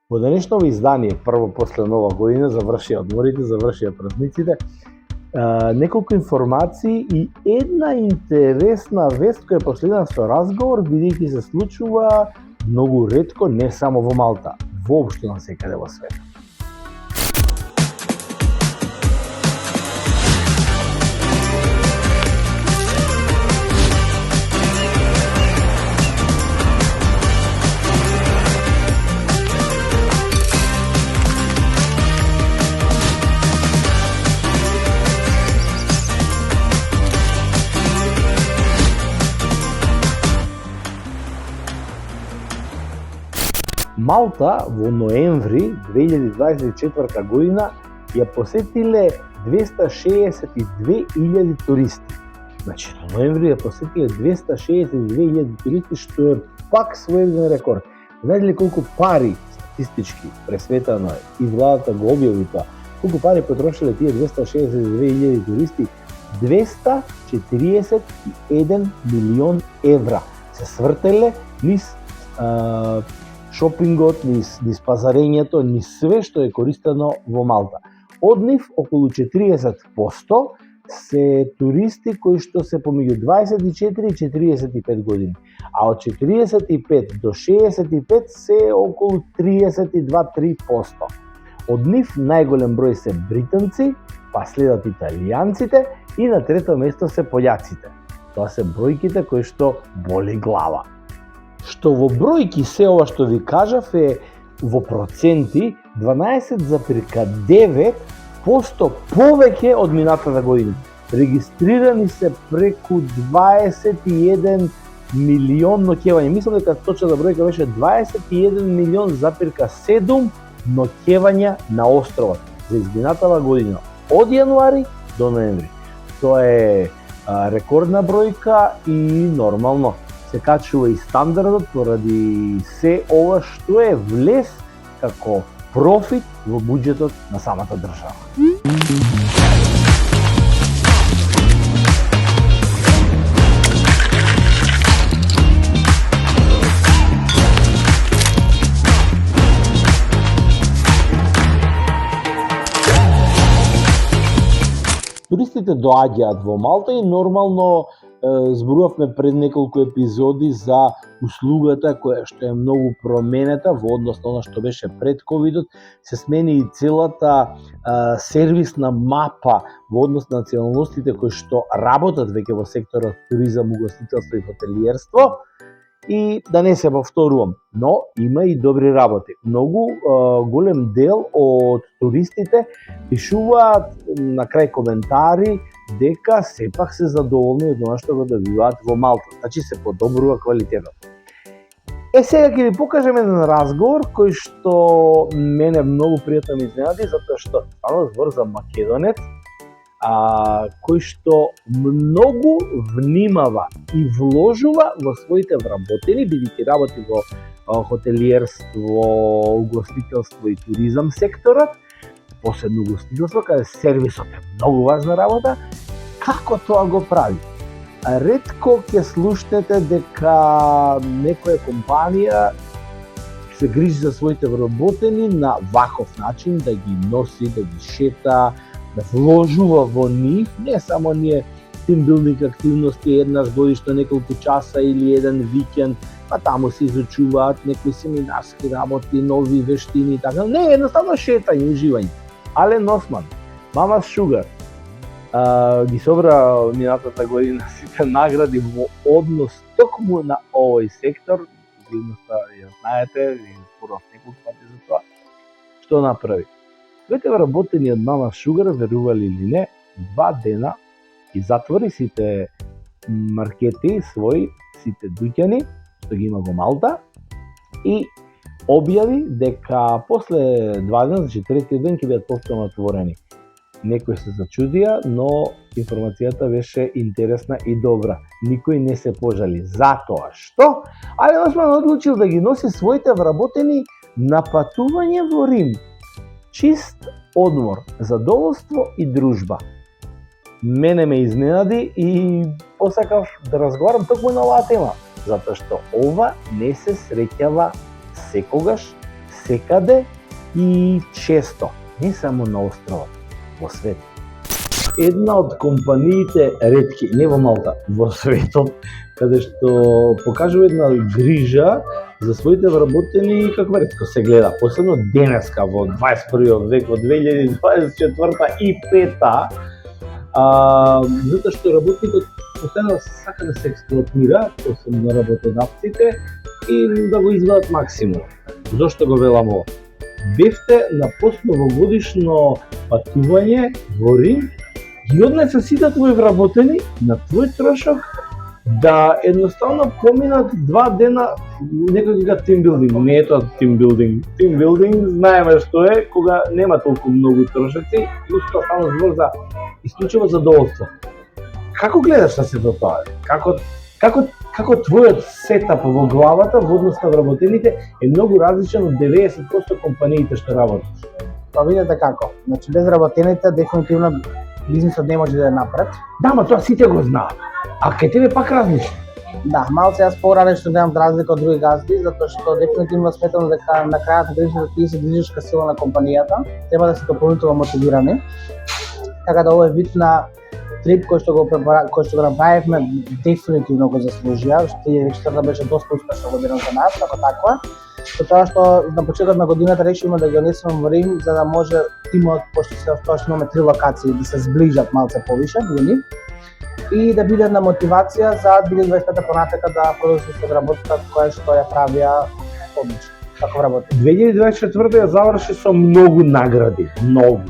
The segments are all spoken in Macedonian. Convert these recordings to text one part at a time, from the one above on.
Во денешново издание, прво после Нова година, завршија одморите, завршија празниците, неколку информации и една интересна вест која последна со разговор, бидејќи се случува многу ретко, не само во Малта, воопшто насекаде во светот. Малта во ноември 2024 година ја посетиле 262.000 туристи. Значи, во ноември ја посетиле 262.000 туристи, што е пак своевиден рекорд. Знаете ли колку пари статистички пресветано е и владата го објави тоа? Колку пари потрошиле тие 262.000 туристи? 241 милион евра се свртеле низ шопингот, низ пазарењето, низ све што е користено во Малта. Од нив, околу 40% се туристи кои што се помеѓу 24 и 45 години, а од 45 до 65 се околу 32-3%. Од нив најголем број се британци, па следат италијанците и на трето место се пољаците. Тоа се бројките кои што боли глава. Што во бројки се ова што ви кажав е во проценти 12,9% повеќе од минатата година. Регистрирани се преку 21 милион ноќевања. Мислам дека точната бројка беше 21,7 ноќевања на островот за изминатава година од јануари до ноември. Тоа е рекордна бројка и нормално се качува и стандардот поради се ова што е влез како профит во буџетот на самата држава. Туристите доаѓаат во Малта и нормално зборувавме пред неколку епизоди за услугата која што е многу променета во однос на она што беше пред ковидот. Се смени и целата сервисна мапа во однос на националностите кои што работат веќе во секторот туризам, угостителство и хотелиерство. И да не се повторувам, но има и добри работи. Многу голем дел од туристите пишуваат на крај коментари дека сепак се задоволни од она што го добиваат во Малта, значи се подобрува квалитетот. Сега ќе ви покажем еден разговор кој што мене многу пријатно ми изненади, затоа што станува збор за македонец, кој што многу внимава и вложува во своите вработени, бидејќи работи во хотелиерство, угостителство и туризам секторот, посебно угостителство, каде сервисот е многу важна работа. Како тоа го прави? Ретко ќе слушнете дека некоја компанија се грижи за своите вработени на ваков начин, да ги носи, да ги шета, да вложува во нив, не само ние тимбилдинг активности еднаш годишно неколку часа или еден викенд, па таму се изучуваат некои семинарски работи, нови вештини и така. Не, едноставно шетање, уживање. Ален Осман, Mama's Sugar, ги собра минатата година сите награди во однос токму на овој сектор. Видноста ја знаете, ви зборував неколку пати за тоа. Што направи? Своите вработени од Mama's Sugar, верували или не, 2 дена и затвори сите маркети своји, сите дуќани што ги има во Малта и објави дека после 2 дена, значи третиот ден ќе бидат повторно отворени. Некои се зачудија, но информацијата беше интересна и добра. Никој не се пожали. Затоа што Ален Осман одлучил да ги носи своите вработени на патување во Рим. Чист одмор, задоволство и дружба. Мене ме изненади и посакав да разговарам токму на оваа тема, затоа што ова не се среќава секогаш, секаде и често, не само на островот, во свет. Една од компаниите ретки, не во Малта, во светот, каде што покажува една грижа за своите вработени, како ретко се гледа, посебно денеска во 21 век, во 2024 и 5-та, затоа што работникот постојано сака да се експлоатира, посебно работодавците, и да го извадат максимум. Зошто го велам ово? Бевте на постновогодишно патување во Рим, ги однесе сите твои вработени на твој трошок да едноставно поминат 2 дена некој га тимбилдинг. Не е тоа тимбилдинг. Тимбилдинг знаеме што е кога нема толку многу трошоци, просто само збор за исклучиво задоволство. Како гледаш на сето тоа? Како твојот сетап во главата во однос на вработените е многу различен од 90% компаниите што работиш? Па видете како. Значи без работените дефинитивно бизнисот не може да е напред. Да, ма тоа сите го знаат. А кај тебе пак различно. Да, малце јас поранешно гледам разлика од други газди, затоа што дефинитивно сметам дека на крајот на денот ти се движешка сила на компанијата, треба да се дополнително мотивирани. Така да овој вид на трип кој што го направивме дефинитивно го заслужија, што 2004 беше доста успешна година за нас, како таква. Со тоа што на почетокот на годината решивме да ги однесеме во Рим за да може тимот, пошто се тоа што имаме 3 локации, да се зближат малце повише до нив и да биде на мотивација за 2025 понатака да продолжи со работата која што ја правија одлично. Како работи. 2024 ја заврши со многу награди, многу.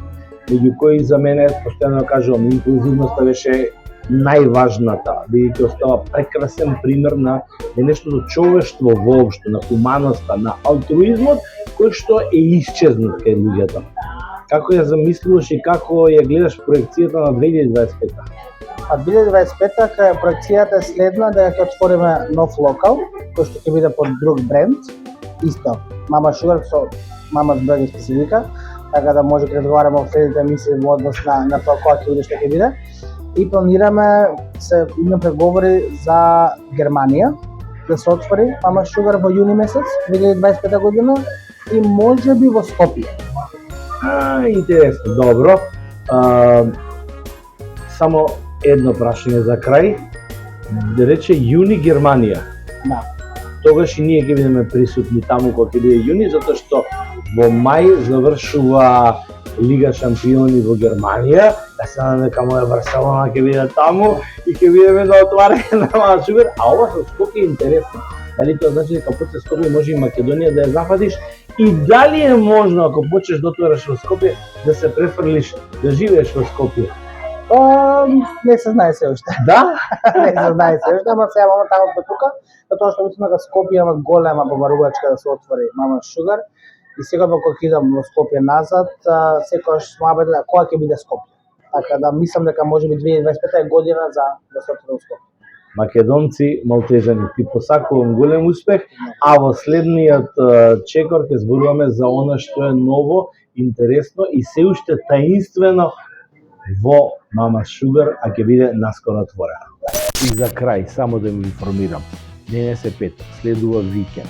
Меѓу кои за мене, постојано кажувам, инклузивноста беше најважната, бидејќи остава прекрасен пример на нештото човештво воопшто, на хуманоста, на алтруизмот, кој што е исчезнат кај луѓето. Како ја замислуваш и како ја гледаш проекцијата на 2025? А 2025 проекцијата е следна да ќе отвориме нов локал, кој што ќе биде под друг бренд, исто, Mama Sugar со Mama's Burger специфика, така да може да разговараме во следните емисии во однос на тоа која ќе биде, што ќе биде. И планираме, имаме преговори за Германија, да се отвори Mama Sugar во јуни месец 2025 година и може би во Скопје. Интересно, добро. Само едно прашање за крај. Да рече јуни Германија. Да. Тогаш и ние ќе бидеме присутни таму кога ќе биде јуни, затоа што во мај завршува Лига шампиони во Германија. Да се надам дека моја Барселона ќе биде таму и ќе бидеме на отварање на Mama Sugar, а ова со Скопје е интересно. Дали тоа значи дека после Скопје може и Македонија да ја зафатиш и дали е можно ако почнеш да отвараш во Скопје да се префрлиш да живееш во Скопје? Не се знае се уште. Да? Не се знае се уште, ама сега моментално сме тука, затоа што мислам дека Скопје има голема побарувачка да се отвори Mama Sugar и секогаш кога идам во Скопје назад, секогаш смабе да кога ќе биде Скопје. Така да мислам дека може би 2025 е година за да се отвори Скопје. Македонци, малтежани, ти посакувам голем успех, а во следниот чекор ќе зборуваме за она што е ново, интересно и се уште таинствено во Mama Sugar, а ќе биде наскоро отворена. И за крај, само да ми информирам, денес е петок, следува викенд.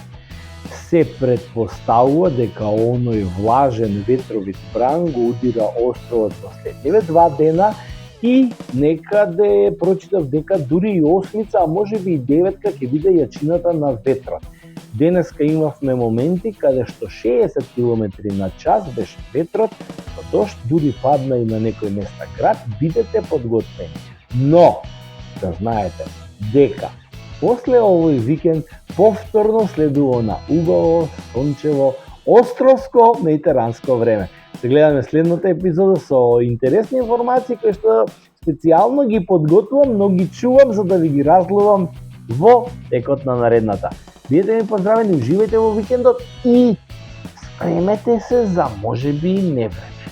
Се предпоставува дека оној влажен ветровит бран го удира островот во следниве 2 дена и некаде прочитав дека дури и 8-ца, а може би и 9-ка ќе биде јачината на ветрот. Денеска имавме моменти каде што 60 км на час беше ветрот, со дожд дури падна и на некој места град, бидете подготвени. Но, да знаете дека после овој викенд повторно следува на убаво, сончево, островско, медитеранско време. Се гледаме следната епизода со интересни информации кои што специјално ги подготвувам, но ги чувам за да ви ги разлувам во текот на наредната. Бидете ми поздравени, уживајте во викендот и спремете се за можеби невреме.